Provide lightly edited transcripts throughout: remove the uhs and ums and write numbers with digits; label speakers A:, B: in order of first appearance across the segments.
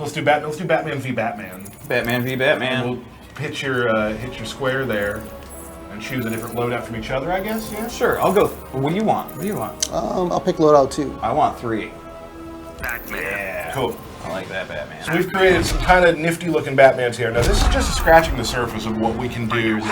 A: So let's do Batman v Batman.
B: Batman v Batman.
A: And we'll hit your square there, and choose a different loadout from each other, I guess. Yeah.
B: Sure, I'll go. What do you want? What do you want?
C: I'll pick loadout 2.
B: I want 3.
D: Batman.
B: Yeah.
A: Cool.
B: I like that Batman.
A: So we've created some kind of nifty looking Batmans here. Now this is just scratching the surface of what we can do with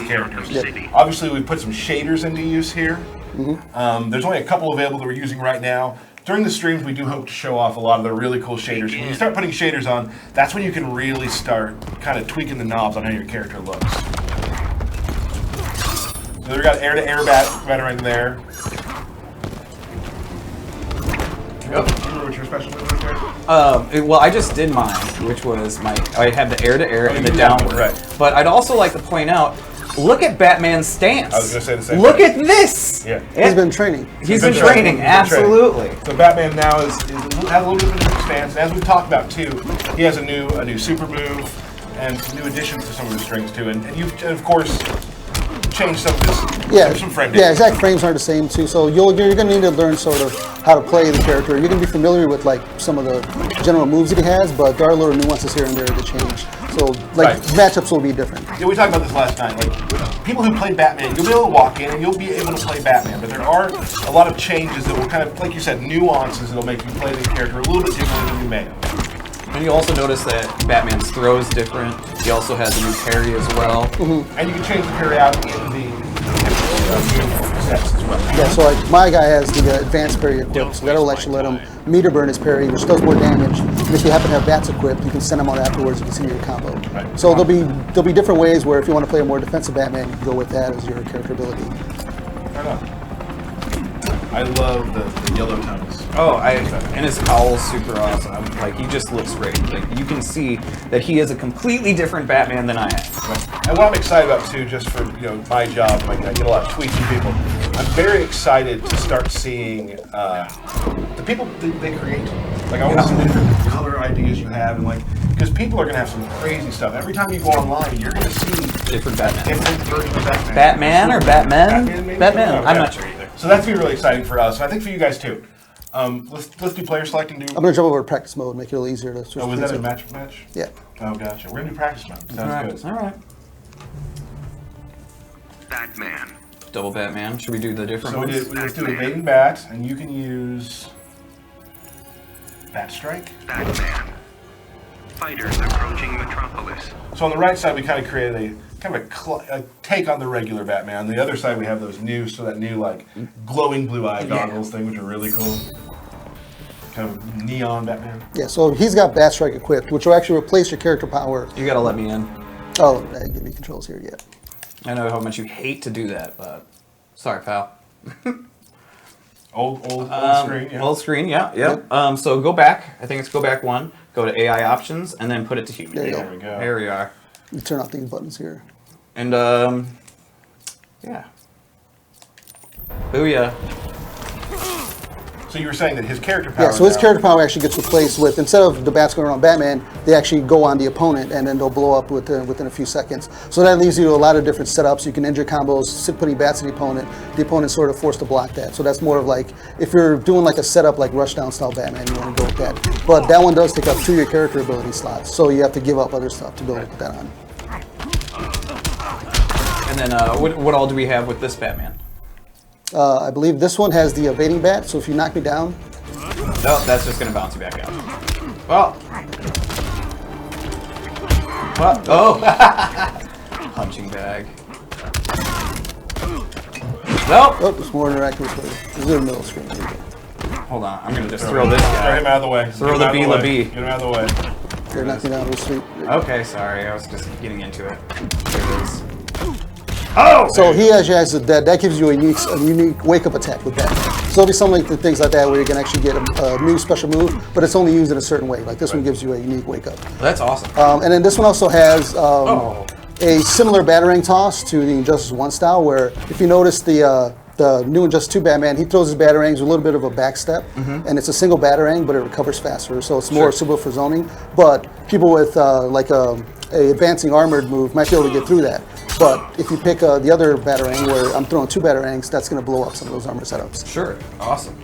A: characters.
C: Yep.
A: Obviously we've put some shaders into use here.
C: Mm-hmm.
A: There's only a couple available that we're using right now. During the streams we do hope to show off a lot of the really cool shaders. When you start putting shaders on, that's when you can really start kind of tweaking the knobs on how your character looks. So we've got air-to-air battering there. Remember what your special move was there?
B: Well, I just did mine, which was I had the air-to-air and the downward.
A: Right.
B: But I'd also like to point out, look at Batman's stance.
A: I was going to say the same
B: Look
A: thing.
B: at this!
A: Yeah.
C: He's been training.
B: He's been training, absolutely.
A: So Batman now has a little bit of a different stance. And as we've talked about too, he has a new super move and some new additions to some of his strings too. And you've of course changed some of his some frame.
C: Yeah, exact frames aren't the same too. So you're going to need to learn sort of how to play the character. You're going to be familiar with like some of the general moves that he has, but there are little nuances here and there that change. So like matchups will be different.
A: Yeah, we talked about this last time. Like people who play Batman, you'll be able to walk in and you'll be able to play Batman, but there are a lot of changes that will kind of, like you said, nuances that'll make you play the character a little bit differently than you may have.
B: And you also notice that Batman's throw is different. He also has a new parry as well.
C: Mm-hmm.
A: And you can change the parry out in the sets as well.
C: Yeah, so like my guy has the advanced parry equipped, so that'll actually let him meter burn his parry, which does more damage. And if you happen to have bats equipped, you can send them out afterwards and continue your combo.
A: Right.
C: So there'll be different ways where if you want to play a more defensive Batman, you can go with that as your character ability.
A: Right on. I love the yellow tones.
B: Oh, and his cowl's super awesome. Like, he just looks great. Like, you can see that he is a completely different Batman than I am.
A: Right. And what I'm excited about too, just for my job, I get a lot of tweets from people. I'm very excited to start seeing the people they create. Like I want to see the different color ideas you have, and because people are going to have some crazy stuff. Every time you go online, you're going to see
B: different Batman.
A: Different versions of Batman.
B: Batman or Batman?
A: Batman.
B: I'm not sure either.
A: So that's going to be really exciting for us, and I think for you guys too. Let's do player select and do.
C: I'm going to jump over to practice mode, make it a little easier to switch.
A: Oh, was that a match?
C: Yeah.
A: Oh, gotcha. We're going to do practice mode. Sounds good.
B: All right.
D: Batman.
B: Double Batman. Should we do the different
A: So
B: ones?
A: let's do evading bat, and you can use bat strike.
D: Batman. Fighters approaching Metropolis.
A: So on the right side, we kind of created a take on the regular Batman. On the other side, we have those new, glowing blue eye goggles thing, which are really cool. Kind of neon Batman.
C: Yeah, so he's got Bat Strike equipped, which will actually replace your character power.
B: You gotta let me in.
C: Oh, I didn't give me controls here yet.
B: I know how much you hate to do that, but sorry, pal.
A: Old screen, yeah.
B: Old screen, yeah. So go back. I think it's go back one. Go to AI options, and then put it to human.
C: There you
A: There we go.
B: There we are.
C: You turn off these buttons here.
B: And yeah. Booyah.
A: So you were saying that his character power.
C: Yeah, so his
A: now-
C: character power actually gets replaced with, instead of the bats going around Batman, they actually go on the opponent and then they'll blow up within a few seconds. So that leaves you a lot of different setups. You can injure combos, putting bats in the opponent's sort of forced to block that. So that's more of like, if you're doing like a setup like Rushdown style Batman, you want to go with that. But that one does take up 2 of your character ability slots, so you have to give up other stuff to be able to put that on.
B: And then what all do we have with this Batman?
C: I believe this one has the evading bat, so if you knock me down.
B: No, that's just gonna bounce you back out. Well. Oh. Punching bag. Nope.
C: Oh, it's more interactive with the middle screen. There you go.
B: Hold on, I'm gonna just throw this guy.
A: Throw him out of the way.
B: Throw the B,
A: Get him out of the way.
C: Here, knock me down real sweet.
B: Okay, sorry, I was just getting into it. There it is. Oh!
C: So he actually has that gives you a unique wake-up attack with that. So there'll be some things like that where you can actually get a new special move, but it's only used in a certain way. Like this one gives you a unique wake-up.
B: That's awesome.
C: And then this one also has a similar Batarang toss to the Injustice 1 style, where if you notice the new Injustice 2 Batman, he throws his Batarangs with a little bit of a back step, and it's a single Batarang, but it recovers faster, so it's more suitable for zoning. But people with like a advancing armored move might be able to get through that. But if you pick the other Batarang, where I'm throwing 2 Batarangs, that's going to blow up some of those armor setups.
B: Sure, awesome.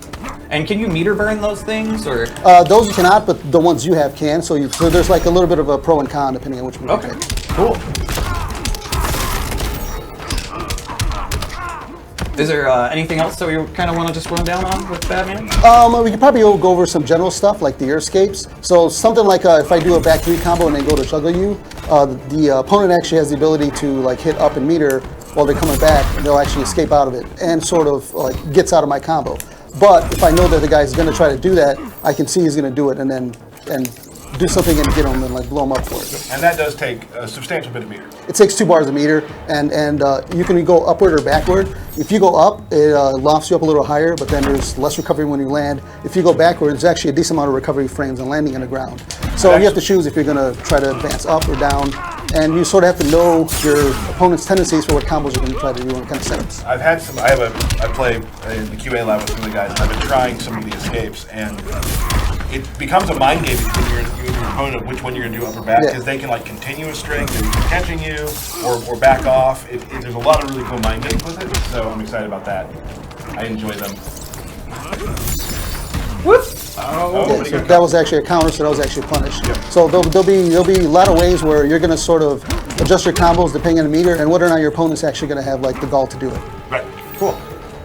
B: And can you meter burn those things, or?
C: Those you cannot, but the ones you have can. So there's like a little bit of a pro and con depending on which one you
B: Okay,
C: pick.
B: cool. Is there anything else that you kind of want to just run down on with Batman?
C: We could probably go over some general stuff like the air escapes. So something like if I do a back 3 combo and then go to juggle you, the opponent actually has the ability to like hit up and meter while they're coming back, and they'll actually escape out of it and sort of like gets out of my combo. But if I know that the guy's going to try to do that, I can see he's going to do it and then do something and get him and like blow him up for it.
A: And that does take a substantial bit of meter.
C: It takes 2 bars a meter, and you can go upward or backward. If you go up, it lofts you up a little higher, but then there's less recovery when you land. If you go backward, there's actually a decent amount of recovery frames on landing on the ground. So you have to choose if you're going to try to advance up or down, and you sort of have to know your opponent's tendencies for what combos you're going to try to do and what kind of setups.
A: I've had some. I play in the QA lab with some of the guys, and I've been trying some of the escapes, and it becomes a mind game between you and your opponent of which one you're going to do up or back, because they can like continue a string, they're catching you, or back off. There's a lot of really cool mind games with it, so I'm excited about that. I enjoy them.
B: Whoop!
C: Yeah, so that was actually a counter, so that was actually punished. So there'll be a lot of ways where you're going to sort of adjust your combos depending on the meter and whether or not your opponent's actually going to have like the gall to do it.
A: Right. Cool.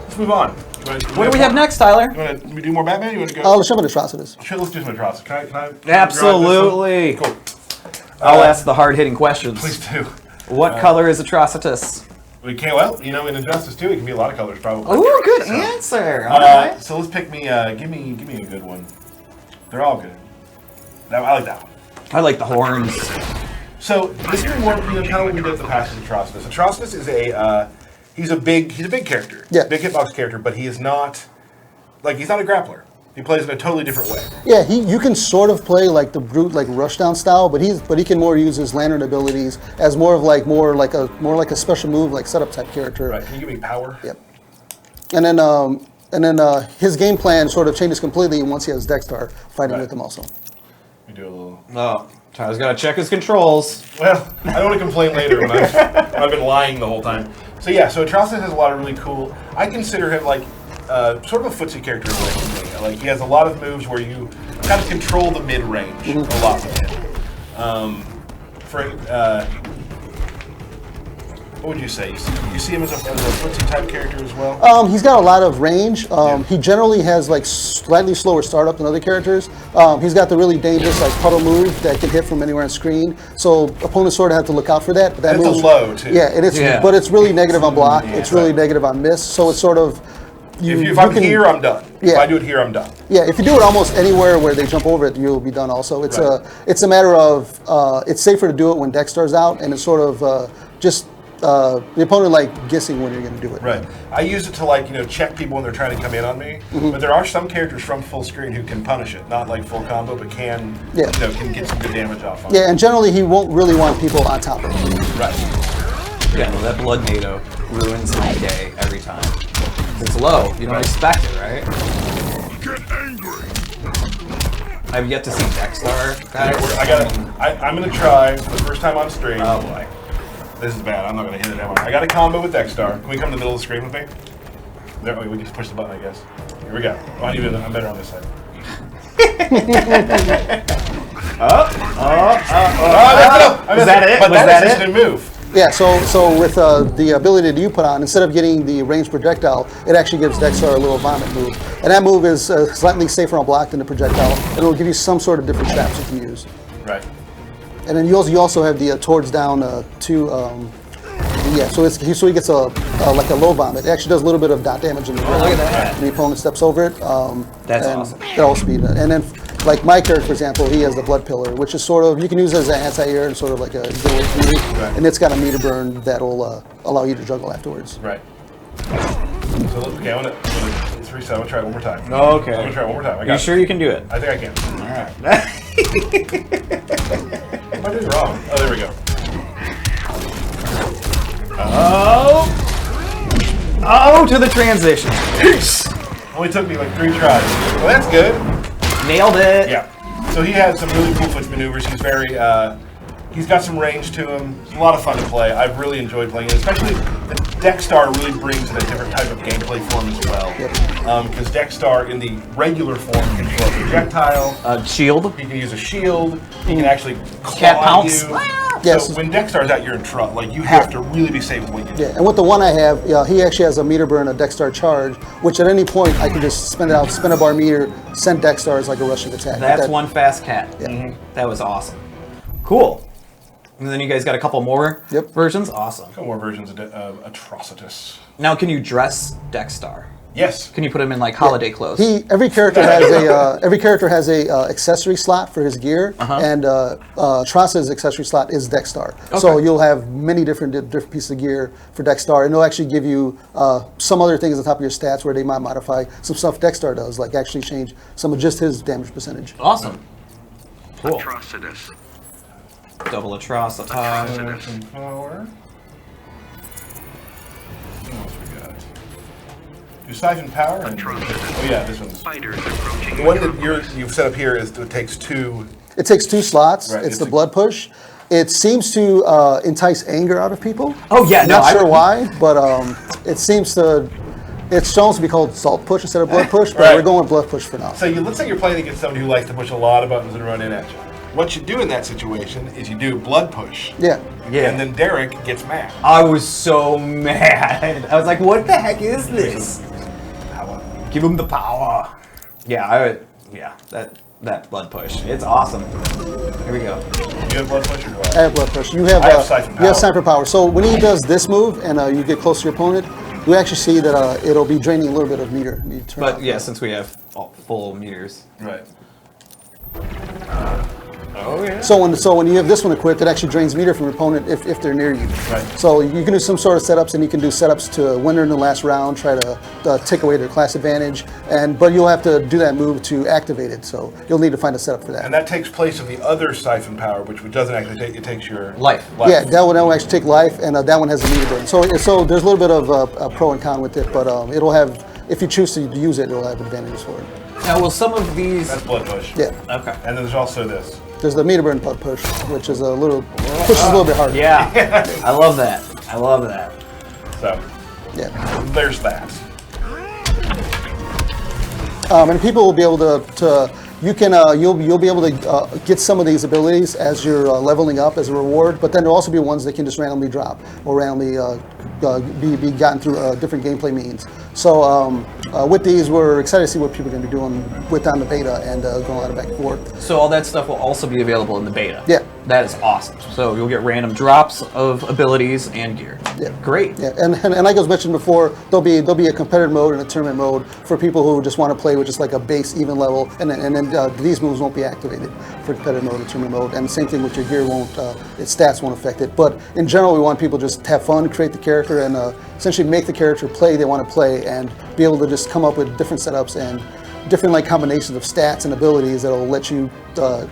A: Let's move on.
B: What do we have next, Tyler?
A: You want to do more Batman? You want to go?
C: Let's jump into Atrocitus.
A: Sure, let's do some Atrocitus. Can I
B: Absolutely.
A: Cool.
B: I'll ask the hard-hitting questions.
A: Please do.
B: What color is Atrocitus?
A: We can't. Well, in Injustice 2, it can be a lot of colors, probably.
B: Ooh, good answer. All right.
A: So let's pick me. Give me a good one. They're all good. I like that one.
B: I like the horns.
A: So this is more, kind of what we did with the past with Atrocitus. Atrocitus is he's a big character.
C: Yeah.
A: Big hitbox character, but he is not he's not a grappler. He plays in a totally different way.
C: Yeah, you can sort of play like the brute like rushdown style, but he can more use his lantern abilities as more like a special move like setup type character.
A: Right. Can you give me power?
C: Yep. And then his game plan sort of changes completely once he has Dexter fighting with him also.
A: We do a little.
B: Oh, Tyler's got to check his controls.
A: Well, I don't want to complain later when I've been lying the whole time. So yeah, so Atrocitus has a lot of really cool. I consider him like sort of a footsie character in a way for me. Like he has a lot of moves where you kind of control the mid range a lot with him. What would you say? You see him as a footsie type character as well?
C: He's got a lot of range. He generally has like slightly slower startup than other characters. He's got the really dangerous like puddle move that can hit from anywhere on screen. So opponents sort of have to look out for that. But that
A: it's a low too.
C: Yeah, but it's really negative on block. It's really negative on miss. So it's sort of
A: if I'm here, I'm done.
C: Yeah.
A: If I do it here, I'm done.
C: Yeah, if you do it almost anywhere where they jump over it, you'll be done also. It's a matter of it's safer to do it when Dexter's out, and it's sort of just the opponent like guessing when you're going to do it.
A: Right. I use it to check people when they're trying to come in on me. But there are some characters from full screen who can punish it, not like full combo, but can can get some good damage off on it.
C: Yeah, and generally he won't really want people on top of him.
A: Right.
B: Yeah, well, that Blood NATO ruins my day every time. It's low. You don't expect it, right?
E: Get angry.
B: I've yet to see Dexter.
A: I'm gonna try for the first time on stream.
B: Oh boy.
A: This is bad. I'm not gonna hit it ever. I got a combo with Dexter. Can we come to the middle of the screen with me? There, we can just push the button, I guess. Here we go. I'm better on this side.
B: Was that it?
A: But
B: Was
A: that
B: that
A: is
B: it?
A: instant move.
C: Yeah, so with the ability that you put on, instead of getting the ranged projectile, it actually gives Dexter a little vomit move. And that move is slightly safer on block than the projectile. And it will give you some sort of different traps you can use.
A: Right.
C: And then you also have the towards down two. So he gets like a low vomit. It actually does a little bit of dot damage in the ground.
B: Look at that.
C: When the opponent steps over it.
B: That's awesome.
C: That'll also be, and then like my character, for example, he has the blood pillar, which is sort of you can use it as an anti-air and sort of like a getaway from you.
A: Right.
C: And it's got a meter burn that'll allow you to juggle afterwards.
A: Right. So okay, I'm gonna reset. I'm gonna try it one more time.
B: Okay.
A: I'm gonna try it one more time.
B: You sure you can do it?
A: I think I can.
B: All right.
A: What am I doing wrong? Oh, there we go.
B: Oh, to the transition.
A: Only took me like 3 tries. Well, that's good.
B: Nailed it.
A: Yeah. So he has some really cool switch maneuvers. He's very He's got some range to him. It's a lot of fun to play. I've really enjoyed playing it, especially the Dexstar really brings in a different type of gameplay form as well. Because Dexstar in the regular form can throw a projectile.
B: Shield.
A: He can use a shield. He can actually
B: Cat
A: claw
B: pounce.
A: you.
C: Yes.
A: So when Dexstar's out, you're in trouble. Like you have to really be safe with what you do.
C: Yeah, and with the one I have, he actually has a meter burn, a Dexstar charge, which at any point I can just spin it out, spin a bar meter, send Dexstar as like a rushing attack.
B: That's one fast cat.
C: Yeah.
B: That was awesome. Cool. And then you guys got a couple more versions? Awesome.
A: A couple more versions of Atrocitus.
B: Now, can you dress Dexstar?
A: Yes.
B: Can you put him in like holiday clothes?
C: Every character has a accessory slot for his gear, and Atrocitus' accessory slot is Dexstar. So you'll have many different pieces of gear for Dexstar, and they'll actually give you some other things on top of your stats where they might modify some stuff Dexstar does, like actually change some of just his damage percentage.
B: Awesome. Cool.
D: Atrocitus.
B: Double Atrocitus.
A: Power. What else we got? Do Siphon Power. And, oh yeah, this one's.
D: Fighters approaching
A: The one that
D: Metropolis.
A: you've set up here is it takes two.
C: It takes 2 slots.
A: Right,
C: It's
A: it's
C: the
A: a-
C: blood push. It seems to entice anger out of people.
B: Oh, yeah, no,
C: Not sure
B: I-
C: why, but it seems to. It's shown to be called salt push instead of blood push, but
A: Right.
C: we're going with blood push for now.
A: So you looks like you're playing against somebody who likes to push a lot of buttons and run in at you. What you do in that situation is you do blood push.
C: Yeah.
B: Yeah.
A: And then Derek gets mad.
B: I was so mad. I was like, what the heck is this?
A: Power.
B: Give him the power. Yeah, that blood push. It's awesome. Here we go.
A: You have blood push or do
C: I
A: I?
C: have blood push. You have,
A: I have Siphon
C: you have
A: Power.
C: Siphon Power. So when he does this move and you get close to your opponent, you actually see that it'll be draining a little bit of meter. You turn
B: But
C: off.
B: yeah, since we have full meters.
A: Right.
B: Oh yeah.
C: So when you have this one equipped, it actually drains meter from your opponent if they're near you.
A: Right.
C: So you can do some sort of setups, and you can do setups to winner in the last round, try to take away their class advantage, but you'll have to do that move to activate it. So you'll need to find a setup for that.
A: And that takes place of the other Siphon Power, which doesn't actually take. It takes your
B: Life.
C: Yeah, that one will actually take life, and that one has a meter burn. So there's a little bit of a pro and con with it, but it'll have, if you choose to use it, it'll have advantages for it.
B: Now, will some of these?
A: That's blood push.
C: Yeah.
B: Okay.
A: And then there's also this.
C: There's the meter burn push, which is a little bit harder.
B: Yeah. I love that. I love that.
A: So
C: Yeah.
A: there's that.
C: And people will be able to you'll be able to get some of these abilities as you're leveling up as a reward, but then there'll also be ones that can just randomly drop or randomly be gotten through different gameplay means. So with these, we're excited to see what people are going to be doing on the beta and going a lot of back and forth.
B: So all that stuff will also be available in the beta.
C: Yeah.
B: That is awesome. So you'll get random drops of abilities and gear.
C: Yeah.
B: Great.
C: Yeah, and like I was mentioned before, there'll be a competitive mode and a tournament mode for people who just want to play with just like a base even level, and then these moves won't be activated for competitive mode and tournament mode. And the same thing with your gear won't, its stats won't affect it. But in general, we want people to just have fun, create the character, and essentially make the character play they want to play, and be able to just come up with different setups and different like combinations of stats and abilities that'll let you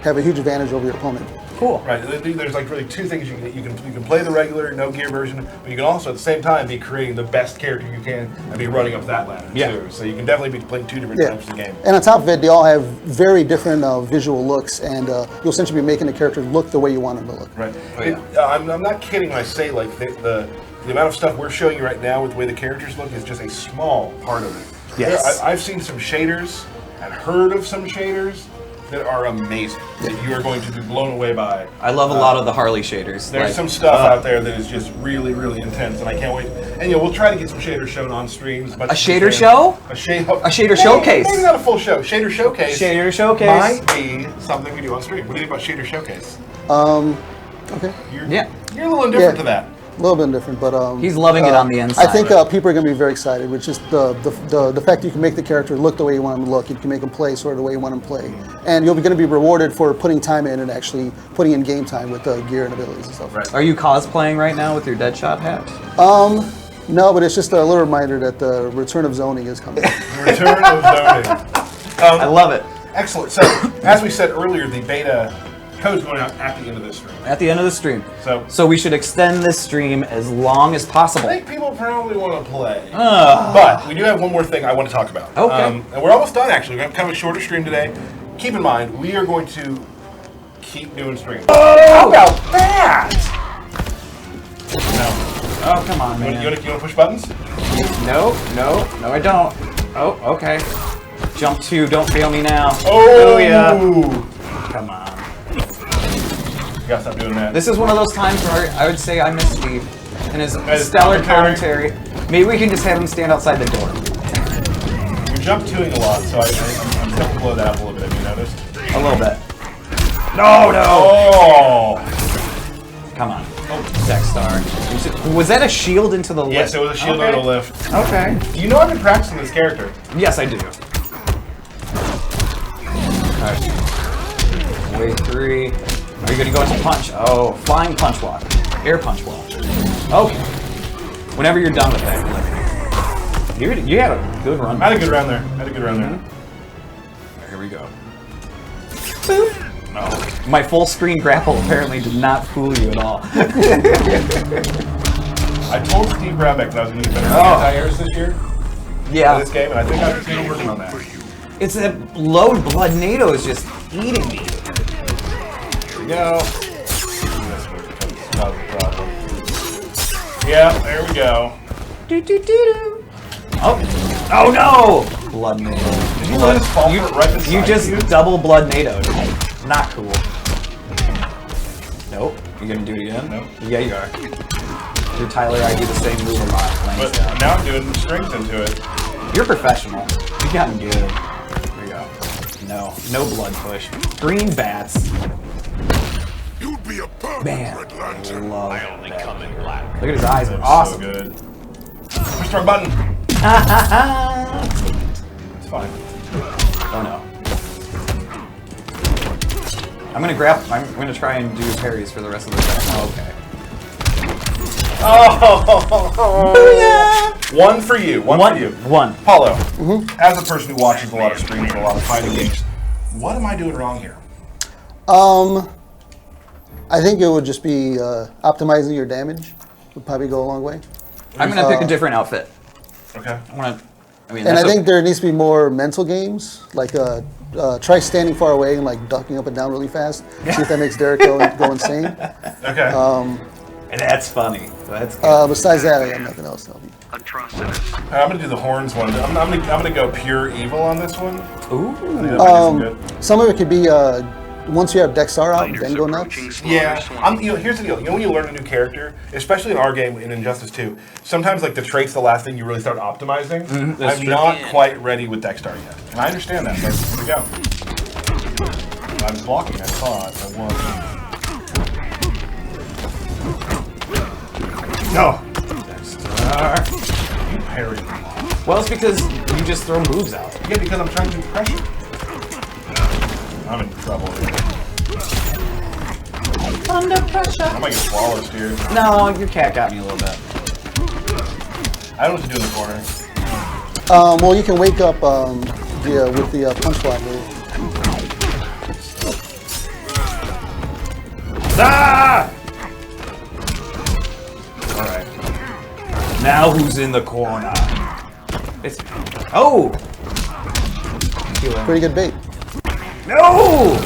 C: have a huge advantage over your opponent.
B: Cool.
A: Right. There's like really two things you can play the regular no gear version, but you can also at the same time be creating the best character you can and be running up that ladder too. So you can definitely be playing two different types of game.
C: And on top of it, they all have very different visual looks, and you'll essentially be making the character look the way you want them to look.
A: Right.
B: Oh,
A: I'm not kidding when I say like the amount of stuff we're showing you right now with the way the characters look is just a small part of it.
B: Yes.
A: I've seen some shaders and heard of some shaders that are amazing that you are going to be blown away by.
B: I love a lot of the Harley shaders.
A: There's
B: like,
A: some stuff out there that is just really, really intense, and I can't wait. And we'll try to get some shaders shown on streams.
B: A shader show?
A: A shader
B: showcase.
A: Maybe not a full show. Shader showcase.
B: Shader showcase.
A: might be something we do on stream. What do you think about shader showcase?
C: Okay.
A: You're a little indifferent to that.
C: A little bit different, but
B: He's loving it on the inside.
C: I think people are going to be very excited, which is the fact that you can make the character look the way you want him to look. You can make him play sort of the way you want him to play, and you're going to be rewarded for putting time in and actually putting in game time with gear and abilities and stuff.
A: Right.
B: Are you cosplaying right now with your Deadshot hat?
C: No, but it's just a little reminder that the return of zoning is coming.
A: The return of zoning.
B: I love it.
A: Excellent. So, as we said earlier, the beta code's going out at the end of this stream.
B: At the end of the stream.
A: So
B: we should extend this stream as long as possible.
A: I think people probably want to play. But we do have one more thing I want to talk about.
B: Okay.
A: And we're almost done, actually. We're going to have kind of a shorter stream today. Keep in mind, we are going to Keep doing strings.
B: How about that?
A: No.
B: Oh, come on,
A: You
B: man.
A: want to push buttons?
B: No, I don't. Oh, okay. Jump 2, don't fail me now.
A: Oh,
B: yeah. Come on.
A: You gotta stop doing that.
B: This is one of those times where I would say I miss Steve and his
A: his
B: stellar
A: commentary.
B: commentary. Maybe we can just have him stand outside the door.
A: You're jump 2ing a lot, so I'm going to blow that up a little bit. Have you noticed?
B: A little bit. No!
A: Oh!
B: Come on. Dexstar. Was that a shield into the lift?
A: Yes, it was a shield on the lift.
B: Okay.
A: You know I've been practicing this character.
B: Yes, I do. Alright. Wave 3. Are you gonna go into punch? Oh, flying punch walk. Air punch walk. Okay. Whenever you're done with that, you had a good run.
A: I had a good round there.
B: Here we go. Boop. No. My full screen grapple apparently did not fool you at all.
A: I told Steve Brabeck that I was going to get better anti-airs this year.
B: Yeah.
A: For this game, and I think I'm still working on that.
B: It's that low blood NATO is just eating me. Here we go.
A: That's where it becomes a problem. Yeah, there we go.
B: Oh no! Blood NATO.
A: Did you let us fall for it right beside
B: You just double blood NATO'd. Not cool. Nope. You gonna do it again?
A: Nope.
B: Yeah, you are. Do Tyler, I do the same move a lot.
A: But now I'm doing strings into it.
B: You're professional. You've gotten good. There we go. No blood push. Green bats.
E: You'd be a perfect
B: Man,
E: Red
B: I
E: Lantern.
B: love
F: I only
B: that.
F: come in black.
B: Look at his eyes.
A: That
B: They're
A: was
B: awesome.
A: so good. Push the wrong button. It's fine.
B: Oh no. I'm gonna try and do parries for the rest of the time. Oh, okay.
A: Oh! One for you. One for you.
B: One.
A: Paulo, as a person who watches a lot of streams and a lot of fighting games, what am I doing wrong here?
C: I think it would just be optimizing your damage. Would probably go a long way.
B: I'm gonna pick a different outfit.
A: Okay.
B: I mean,
C: And
B: that's
C: I think there needs to be more mental games, like try standing far away and like ducking up and down really fast. See if that makes Derek go insane.
A: Okay.
B: and that's funny. That's good.
C: Besides that, I got nothing else to help you.
D: Atrocitus.
A: I'm gonna do the horns one. I'm gonna go pure evil on this one.
B: Ooh.
A: I think that might be some good.
C: Some of it could be once you have Dexar out,
D: Fighters
C: then go nuts.
D: approaching slaughter
A: Yeah,
D: swamp.
A: here's the deal. You know when you learn a new character, especially in our game in Injustice 2, sometimes like the trait's the last thing you really start optimizing.
B: that's
A: I'm
B: true.
A: not quite ready with Dexstar yet, and I understand that. But here we go. I was blocking. I thought I was. No.
B: Dexter.
A: You parried me.
B: Well, it's because you just throw moves out.
A: Yeah, because I'm trying to do pressure. I'm in trouble here.
B: Under pressure.
A: I might get flawless here.
B: No, your cat got me a little bit.
A: I don't know what to do in the corner.
C: Well, you can wake up with the punch block move.
B: Ah! All right. Now who's in the corner? It's
C: Pretty good bait.
B: No!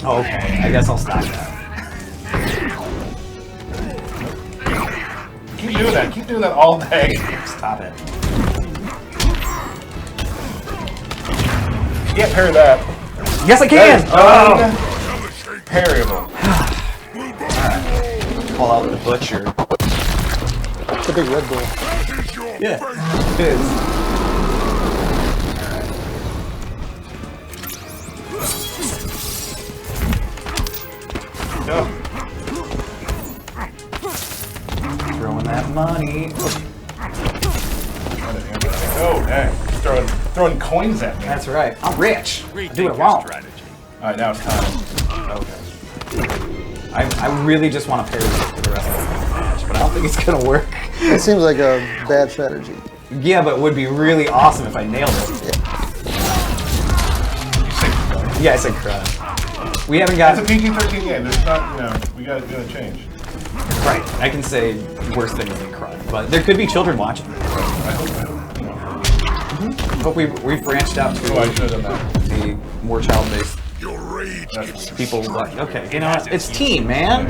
B: Okay, I guess I'll stop that.
A: Keep doing that. Keep doing that all day.
B: Stop it.
A: You can't parry that.
B: Yes, I can! Oh!
A: Parryable.
B: Pull out the butcher.
C: It's a big Red Bull.
B: Yeah, it is.
A: No.
B: Throwing that money.
A: Oh, dang. Throwing coins at me.
B: That's right. I'm rich. I do what I
F: Rethink your
B: want.
F: strategy.
A: All right, now it's time.
B: Okay. I really just want to parry this for the rest of the match, but I don't think it's gonna work.
C: It seems like a bad strategy.
B: Yeah, but it would be really awesome if I nailed it. Yeah, I said crud. We haven't got
A: It's a PG-13 game. There's not, we gotta change.
B: right. I can say worse things than crud, but there could be children watching.
A: I hope.
B: Hope we've branched out to
A: Oh, I should have done that.
B: the more child-based
E: Your rage gets you
B: people. Like, okay, you know what? It's teen, man.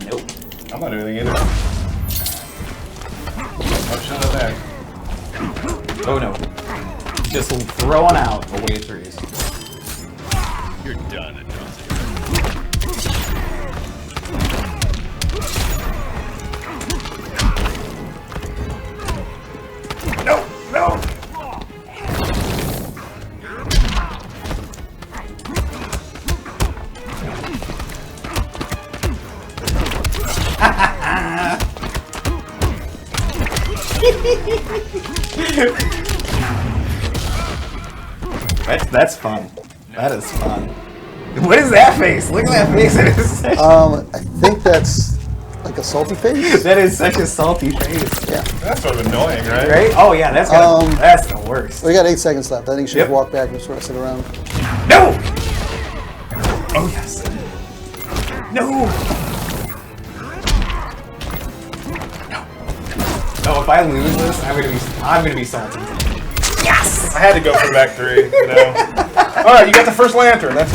B: Nope.
A: I'm not doing anything either. Oh, shut up there.
B: Oh no. Just throwing out away threes.
F: You're done, Atrocitus.
A: No, no.
B: That's fun. That is fun. What is that face? Look at that face. It is such,
C: I think that's like a salty face.
B: that is such a salty face.
C: Yeah.
A: That's sort of annoying, right?
B: Right? Oh yeah, that's the worst.
C: We got 8 seconds left. I think you should
B: Yep.
C: walk back and sort of sit around.
B: No! Oh yes. No! No, if I lose this, I'm gonna be salty. Yes!
A: I had to go for back 3, you know. All right, you got the first lantern. That's